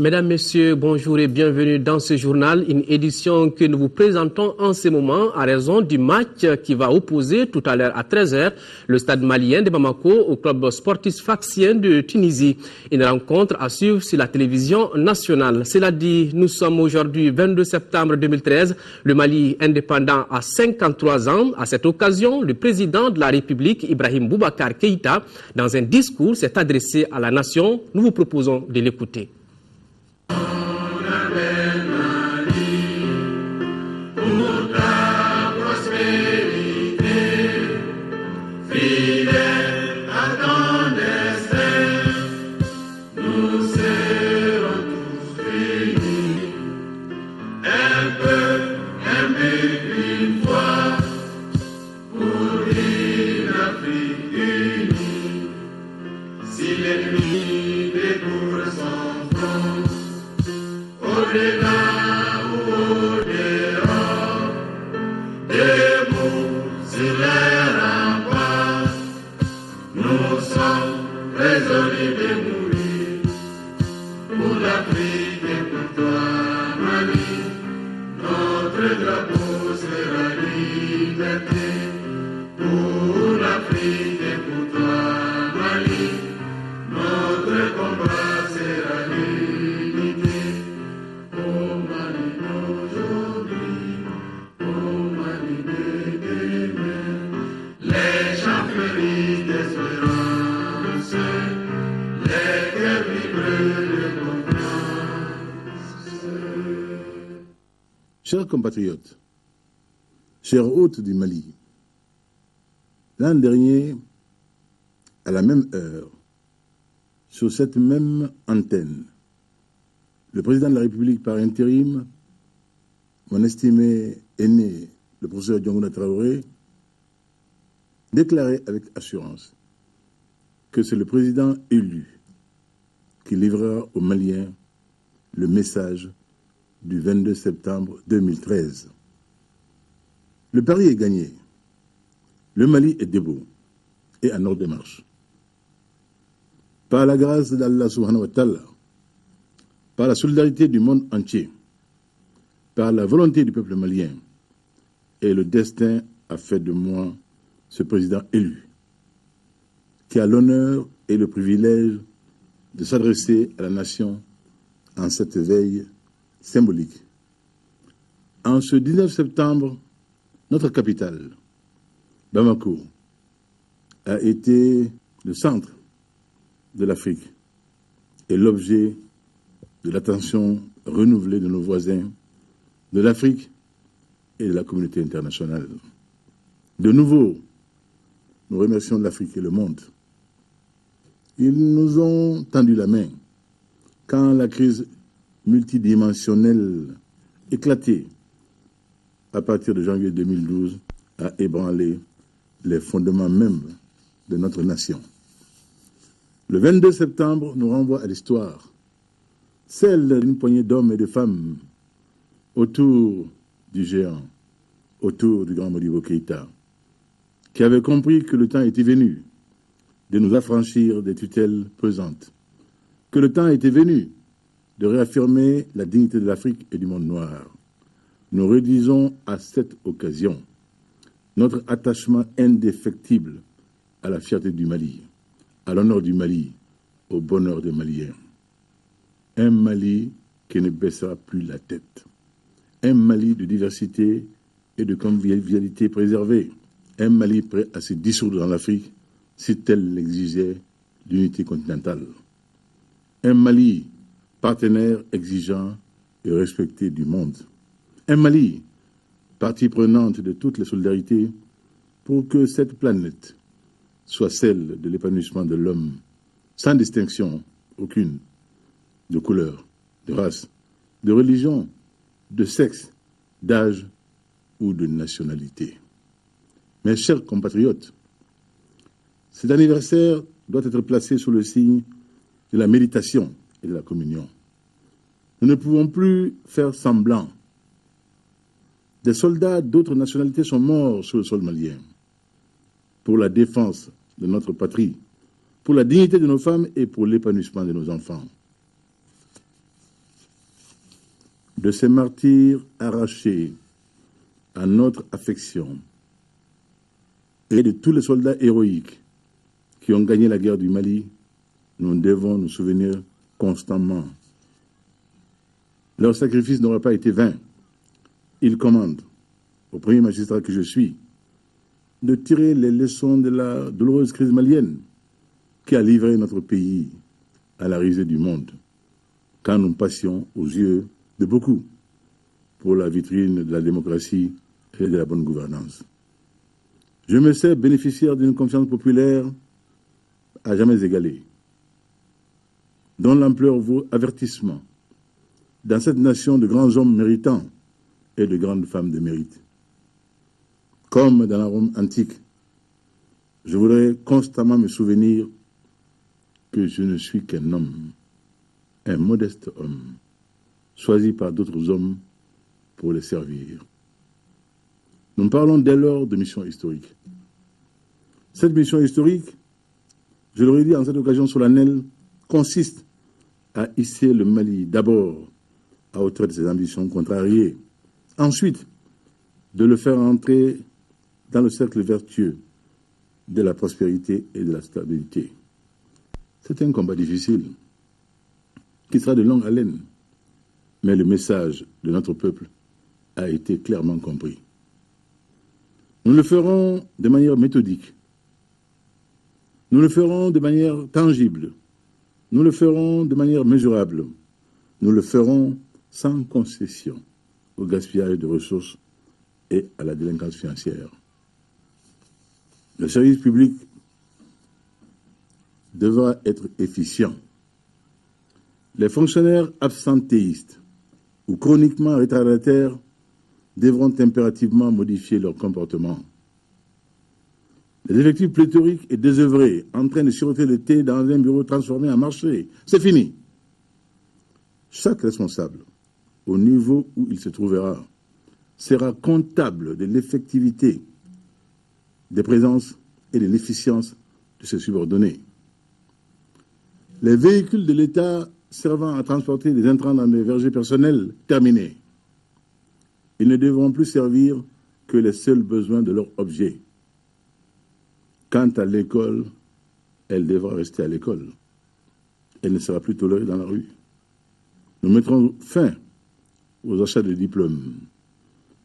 Mesdames, Messieurs, bonjour et bienvenue dans ce journal, une édition que nous vous présentons en ce moment à raison du match qui va opposer tout à l'heure à 13h le stade malien de Bamako au club sportif Sfaxien de Tunisie. Une rencontre à suivre sur la télévision nationale. Cela dit, nous sommes aujourd'hui 22 septembre 2013, le Mali indépendant a 53 ans. À cette occasion, le président de la République, Ibrahim Boubacar Keïta, dans un discours s'est adressé à la nation. Nous vous proposons de l'écouter. Chers compatriotes, chers hôtes du Mali, l'an dernier, à la même heure, sur cette même antenne, le président de la République par intérim, mon estimé aîné, le professeur Diongouna Traoré, déclarait avec assurance que c'est le président élu qui livrera aux Maliens le message du 22 septembre 2013. Le pari est gagné. Le Mali est debout et en ordre de marche. Par la grâce d'Allah subhanahu wa ta'ala, par la solidarité du monde entier, par la volonté du peuple malien, et le destin a fait de moi ce président élu, qui a l'honneur et le privilège de s'adresser à la nation en cette veille symbolique. En ce 19 septembre, notre capitale, Bamako, a été le centre de l'Afrique et l'objet de l'attention renouvelée de nos voisins de l'Afrique et de la communauté internationale. De nouveau, nous remercions l'Afrique et le monde. Ils nous ont tendu la main quand la crise multidimensionnelle éclatée à partir de janvier 2012 a ébranlé les fondements même de notre nation. Le 22 septembre nous renvoie à l'histoire, celle d'une poignée d'hommes et de femmes autour du géant, autour du grand Modibo Keïta, qui avait compris que le temps était venu de nous affranchir des tutelles pesantes, que le temps était venu de réaffirmer la dignité de l'Afrique et du monde noir. Nous redisons à cette occasion notre attachement indéfectible à la fierté du Mali, à l'honneur du Mali, au bonheur des Maliens. Un Mali qui ne baissera plus la tête. Un Mali de diversité et de convivialité préservée. Un Mali prêt à se dissoudre dans l'Afrique si tel l'exigeait l'unité continentale. Un Mali partenaire exigeant et respecté du monde. Un Mali partie prenante de toutes les solidarités pour que cette planète soit celle de l'épanouissement de l'homme, sans distinction aucune, de couleur, de race, de religion, de sexe, d'âge ou de nationalité. Mes chers compatriotes, cet anniversaire doit être placé sous le signe de la méditation et de la communion. Nous ne pouvons plus faire semblant. Des soldats d'autres nationalités sont morts sur le sol malien. pour la défense de notre patrie, pour la dignité de nos femmes et pour l'épanouissement de nos enfants. De ces martyrs arrachés à notre affection et de tous les soldats héroïques qui ont gagné la guerre du Mali, nous devons nous souvenir constamment. Leur sacrifice n'aura pas été vain. Ils commandent au premier magistrat que je suis de tirer les leçons de la douloureuse crise malienne qui a livré notre pays à la risée du monde, quand nous passions aux yeux de beaucoup pour la vitrine de la démocratie et de la bonne gouvernance. Je me sais bénéficiaire d'une confiance populaire à jamais égalée, dont l'ampleur vaut avertissement dans cette nation de grands hommes méritants et de grandes femmes de mérite. Comme dans la Rome antique, je voudrais constamment me souvenir que je ne suis qu'un homme, un modeste homme, choisi par d'autres hommes pour les servir. Nous parlons dès lors de mission historique. Cette mission historique, je le redis en cette occasion solennelle, consiste à hisser le Mali d'abord à hauteur de ses ambitions contrariées, ensuite de le faire entrer dans le cercle vertueux de la prospérité et de la stabilité. C'est un combat difficile, qui sera de longue haleine, mais le message de notre peuple a été clairement compris. Nous le ferons de manière méthodique, nous le ferons de manière tangible, nous le ferons de manière mesurable, nous le ferons sans concession au gaspillage de ressources et à la délinquance financière. Le service public devra être efficient. Les fonctionnaires absentéistes ou chroniquement retardataires devront impérativement modifier leur comportement. Les effectifs pléthoriques et désœuvrés en train de siroter le thé dans un bureau transformé en marché, c'est fini. Chaque responsable, au niveau où il se trouvera, sera comptable de l'effectivité des présences et de l'efficience de ses subordonnés. Les véhicules de l'État servant à transporter des intrants dans des vergers personnels, terminés. Ils ne devront plus servir que les seuls besoins de leur objet. Quant à l'école, elle devra rester à l'école. Elle ne sera plus tolérée dans la rue. Nous mettrons fin aux achats de diplômes,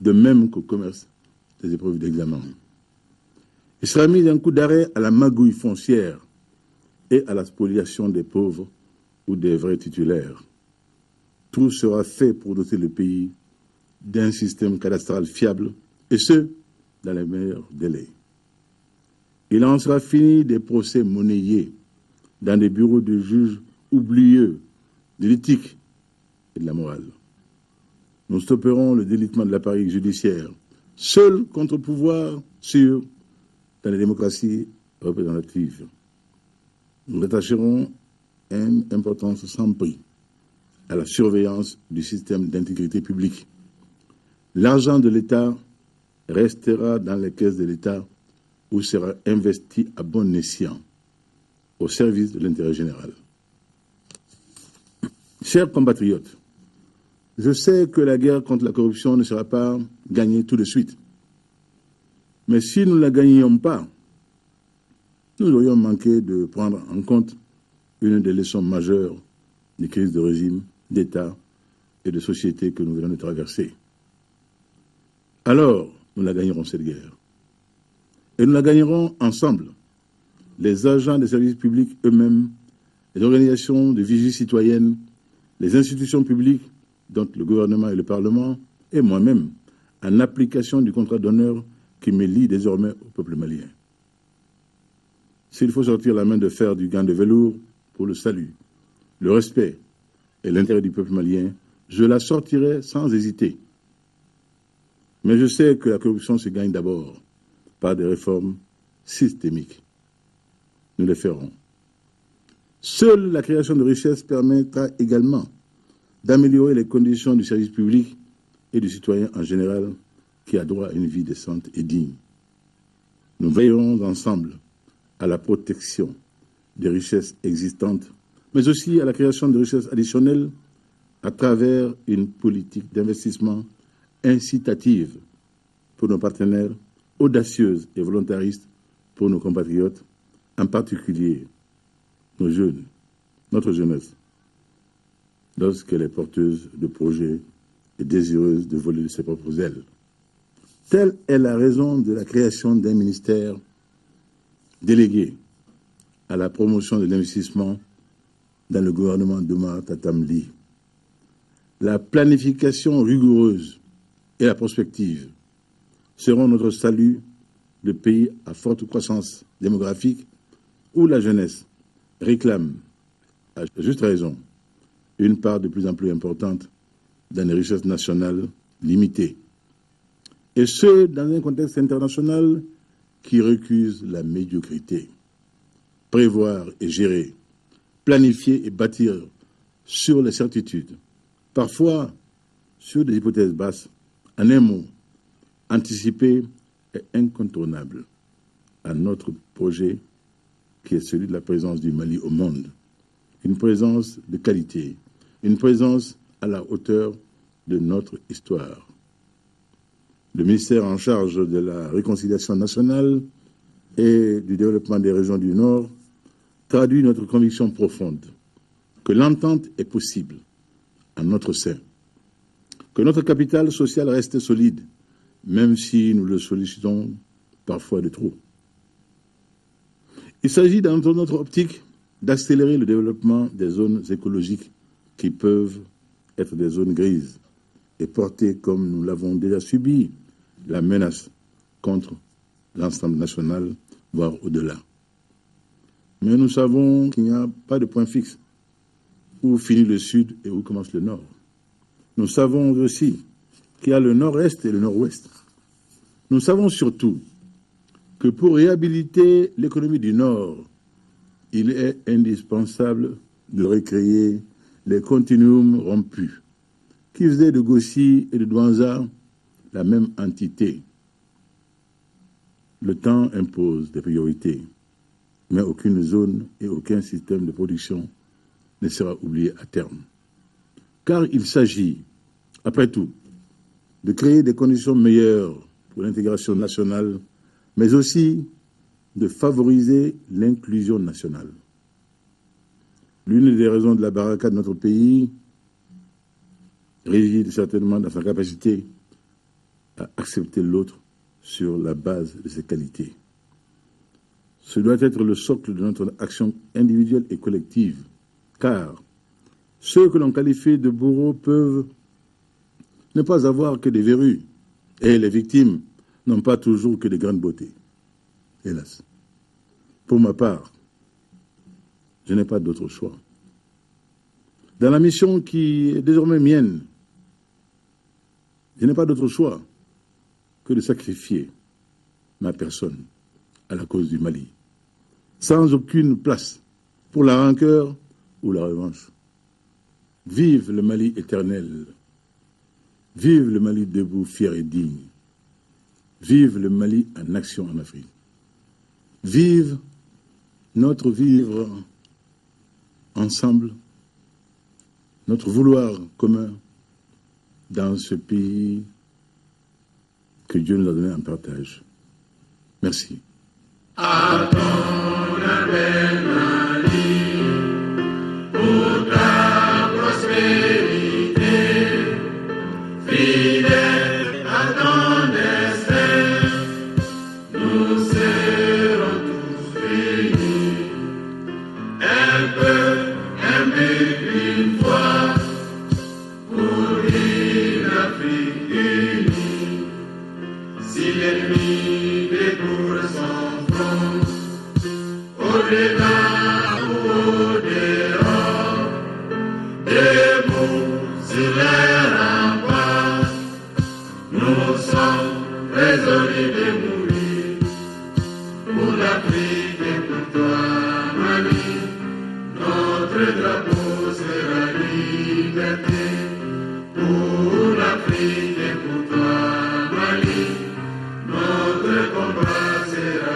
de même qu'au commerce des épreuves d'examen. Il sera mis un coup d'arrêt à la magouille foncière et à la spoliation des pauvres ou des vrais titulaires. Tout sera fait pour doter le pays d'un système cadastral fiable, et ce, dans les meilleurs délais. Il en sera fini des procès monnayés dans des bureaux de juges oublieux de l'éthique et de la morale. Nous stopperons le délitement de l'appareil judiciaire, seul contre-pouvoir sûr dans les démocraties représentatives. Nous attacherons une importance sans prix à la surveillance du système d'intégrité publique. L'argent de l'État restera dans les caisses de l'État où sera investi à bon escient au service de l'intérêt général. Chers compatriotes, je sais que la guerre contre la corruption ne sera pas gagnée tout de suite. Mais si nous ne la gagnions pas, nous aurions manqué de prendre en compte une des leçons majeures des crises de régime, d'État et de société que nous venons de traverser. Alors, nous la gagnerons cette guerre. Et nous la gagnerons ensemble. Les agents des services publics eux-mêmes, les organisations de vigie citoyenne, les institutions publiques, dont le gouvernement et le Parlement, et moi-même, en application du contrat d'honneur qui me lie désormais au peuple malien. S'il faut sortir la main de fer du gant de velours pour le salut, le respect et l'intérêt du peuple malien, je la sortirai sans hésiter. Mais je sais que la corruption se gagne d'abord par des réformes systémiques. Nous les ferons. Seule la création de richesses permettra également d'améliorer les conditions du service public et du citoyen en général qui a droit à une vie décente et digne. Nous Nous veillerons ensemble à la protection des richesses existantes, mais aussi à la création de richesses additionnelles à travers une politique d'investissement incitative pour nos partenaires, audacieuse et volontariste pour nos compatriotes, en particulier nos jeunes, notre jeunesse, lorsqu'elle est porteuse de projets et désireuse de voler de ses propres ailes. Telle est la raison de la création d'un ministère délégué à la promotion de l'investissement dans le gouvernement d'Omar Tatamli. La planification rigoureuse et la prospective seront notre salut de pays à forte croissance démographique où la jeunesse réclame, à juste raison, une part de plus en plus importante dans les richesses nationales limitées. Et ce, dans un contexte international qui recuse la médiocrité. Prévoir et gérer, planifier et bâtir sur les certitudes, parfois sur des hypothèses basses, en un mot, anticiper est incontournable à notre projet qui est celui de la présence du Mali au monde. Une présence de qualité, une présence à la hauteur de notre histoire. Le ministère en charge de la réconciliation nationale et du développement des régions du Nord traduit notre conviction profonde que l'entente est possible en notre sein, que notre capital social reste solide, même si nous le sollicitons parfois de trop. Il s'agit dans notre optique d'accélérer le développement des zones écologiques qui peuvent être des zones grises et porter, comme nous l'avons déjà subi, la menace contre l'ensemble national, voire au-delà. Mais nous savons qu'il n'y a pas de point fixe où finit le sud et où commence le nord. Nous savons aussi qu'il y a le nord-est et le nord-ouest. Nous savons surtout que pour réhabiliter l'économie du nord, il est indispensable de recréer les continuums rompus qui faisaient de Gossi et de Douanza la même entité. Le temps impose des priorités, mais aucune zone et aucun système de production ne sera oublié à terme. Car il s'agit, après tout, de créer des conditions meilleures pour l'intégration nationale, mais aussi de favoriser l'inclusion nationale. L'une des raisons de la baraka de notre pays réside certainement dans sa capacité à accepter l'autre sur la base de ses qualités. Ce doit être le socle de notre action individuelle et collective, car ceux que l'on qualifie de bourreaux peuvent ne pas avoir que des verrues, et les victimes n'ont pas toujours que des grandes beautés. Hélas. Pour ma part, je n'ai pas d'autre choix. Dans la mission qui est désormais mienne, je n'ai pas d'autre choix que de sacrifier ma personne à la cause du Mali, sans aucune place pour la rancœur ou la revanche. Vive le Mali éternel, vive le Mali debout, fier et digne, vive le Mali en action en Afrique, vive notre vivre ensemble, notre vouloir commun dans ce pays que Dieu nous a donné en partage. Merci. À ton appel, Mali, pour ta prospérité, fidèle à ton destin, nous serons tous réunis, un peu, un but, une fois, pour une Afrique unie. Si l'ennemi découvre son front, au-delà ou au-dehors, debout sur les remparts, nous sommes résolus de mourir pour l'Afrique et pour toi, Mali. Notre drapeau sera liberté pour l'Afrique et pour toi, Mali. Notre combat sera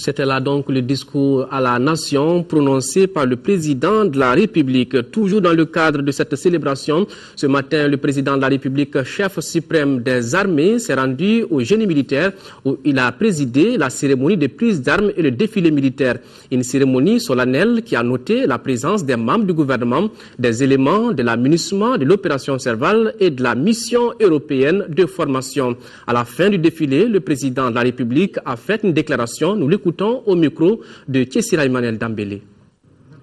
C'était là donc le discours à la nation prononcé par le président de la République. Toujours dans le cadre de cette célébration, ce matin, le président de la République, chef suprême des armées, s'est rendu au génie militaire où il a présidé la cérémonie de prise d'armes et le défilé militaire. Une cérémonie solennelle qui a noté la présence des membres du gouvernement, des éléments de la MINUSMA, de l'opération Serval et de la mission européenne de formation. À la fin du défilé, le président de la République a fait une déclaration. Nous l'écoutons au micro de Tchessira Emmanuel Dambélé.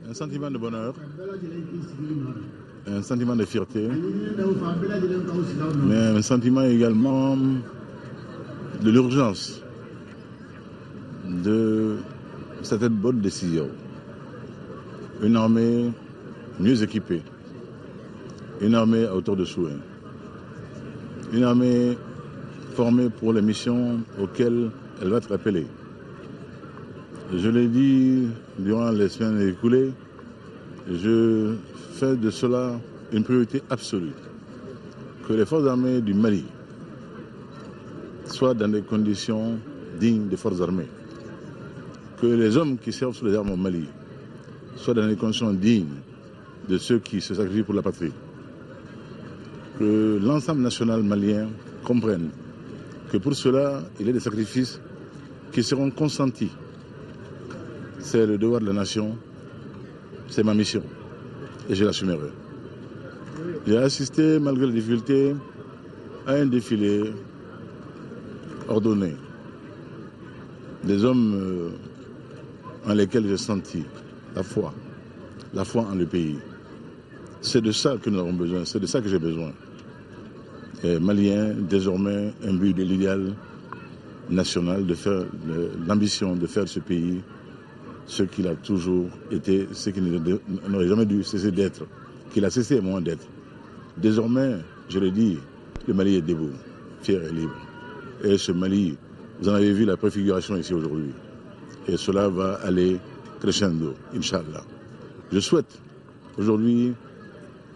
Un sentiment de bonheur, un sentiment de fierté, mais un sentiment également de l'urgence de certaines bonnes décisions. Une armée mieux équipée, une armée à hauteur de souhait, une armée formée pour les missions auxquelles elle va être appelée. Je l'ai dit durant les semaines écoulées, je fais de cela une priorité absolue. Que les forces armées du Mali soient dans des conditions dignes des forces armées. Que les hommes qui servent sous les armes au Mali soient dans des conditions dignes de ceux qui se sacrifient pour la patrie. Que l'ensemble national malien comprenne que pour cela, il y a des sacrifices qui seront consentis. C'est le devoir de la nation, c'est ma mission et je l'assumerai. J'ai assisté, malgré les difficultés, à un défilé ordonné. Des hommes en lesquels j'ai senti la foi en le pays. C'est de ça que nous avons besoin, c'est de ça que j'ai besoin. Et Malien, désormais, imbu de l'idéal national, de faire l'ambition de faire de ce pays ce qu'il a toujours été, ce qu'il n'aurait jamais dû cesser d'être, qu'il a cessé moins d'être. Désormais, je le dis, le Mali est debout, fier et libre. Et ce Mali, vous en avez vu la préfiguration ici aujourd'hui. Et cela va aller crescendo, Inch'Allah. Je souhaite aujourd'hui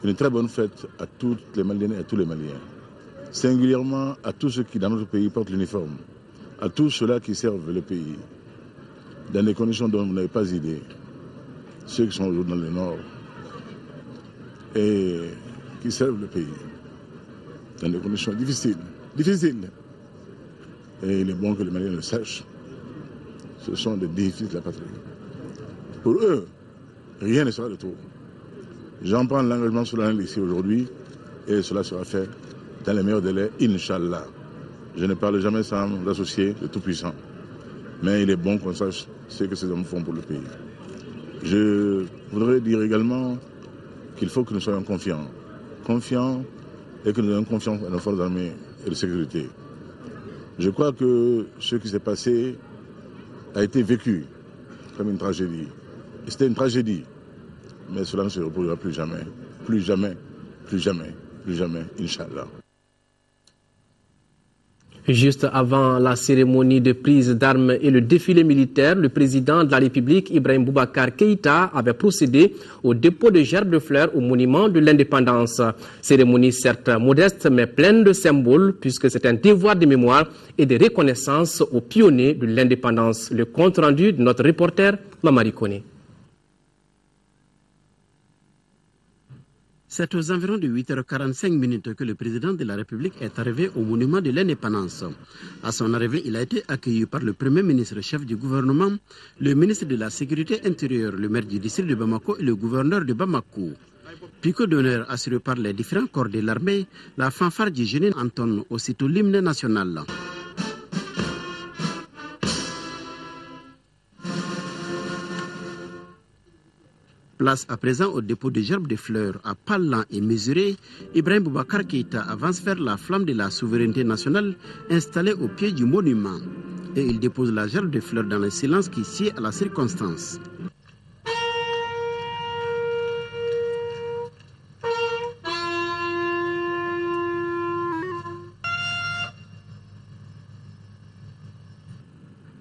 une très bonne fête à toutes les Maliennes et à tous les Maliens. Singulièrement à tous ceux qui, dans notre pays, portent l'uniforme. À tous ceux-là qui servent le pays. Dans des conditions dont vous n'avez pas idée, ceux qui sont aujourd'hui dans le nord et qui servent le pays, dans des conditions difficiles. Et il est bon que les Maliens le sachent, ce sont des défis de la patrie. Pour eux, rien ne sera de trop. J'en prends l'engagement solennel ici aujourd'hui et cela sera fait dans les meilleurs délais, Inch'Allah. Je ne parle jamais sans l'associer le Tout-Puissant. Mais il est bon qu'on sache ce que ces hommes font pour le pays. Je voudrais dire également qu'il faut que nous soyons confiants. Confiants et que nous ayons confiance à nos forces armées et de sécurité. Je crois que ce qui s'est passé a été vécu comme une tragédie. C'était une tragédie. Mais cela ne se reproduira plus jamais. Plus jamais, plus jamais, plus jamais, Inch'Allah. Juste avant la cérémonie de prise d'armes et le défilé militaire, le président de la République, Ibrahim Boubacar Keïta, avait procédé au dépôt de gerbes de fleurs au monument de l'indépendance. Cérémonie certes modeste mais pleine de symboles puisque c'est un devoir de mémoire et de reconnaissance aux pionniers de l'indépendance. Le compte rendu de notre reporter, Mamari Kone. C'est aux environs de 8h45 que le président de la République est arrivé au monument de l'indépendance. À son arrivée, il a été accueilli par le premier ministre chef du gouvernement, le ministre de la Sécurité intérieure, le maire du district de Bamako et le gouverneur de Bamako. Pico d'honneur assuré par les différents corps de l'armée, la fanfare du génie entonne aussitôt l'hymne national. Place à présent au dépôt de gerbes de fleurs à pas lent et mesuré, Ibrahim Boubacar Keïta avance vers la flamme de la souveraineté nationale installée au pied du monument. Et il dépose la gerbe de fleurs dans le silence qui sied à la circonstance.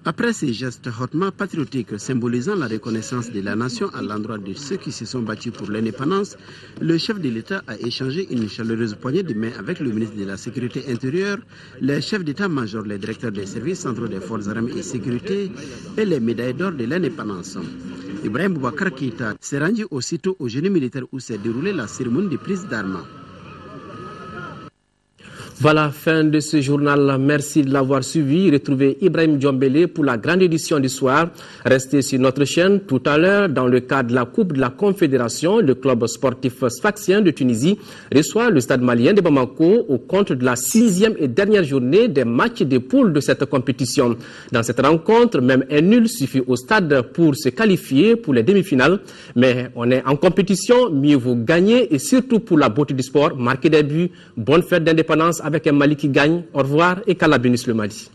Après ces gestes hautement patriotiques symbolisant la reconnaissance de la nation à l'endroit de ceux qui se sont battus pour l'indépendance, le chef de l'État a échangé une chaleureuse poignée de main avec le ministre de la Sécurité intérieure, les chefs d'état-major, les directeurs des services centraux des forces armées et sécurité et les médailles d'or de l'indépendance. Ibrahim Boubacar Keïta s'est rendu aussitôt au génie militaire où s'est déroulée la cérémonie de prise d'armes. Voilà, fin de ce journal. Merci de l'avoir suivi. Retrouvez Ibrahim Diombele pour la grande édition du soir. Restez sur notre chaîne tout à l'heure. Dans le cadre de la Coupe de la Confédération, le club sportif sfaxien de Tunisie reçoit le stade malien de Bamako au compte de la 6e et dernière journée des matchs de poule de cette compétition. Dans cette rencontre, même un nul suffit au stade pour se qualifier pour les demi-finales. Mais on est en compétition, mieux vaut gagner et surtout pour la beauté du sport, marquer des buts. Bonne fête d'indépendance avec un Mali qui gagne. Au revoir et qu'Allah bénisse le Mali.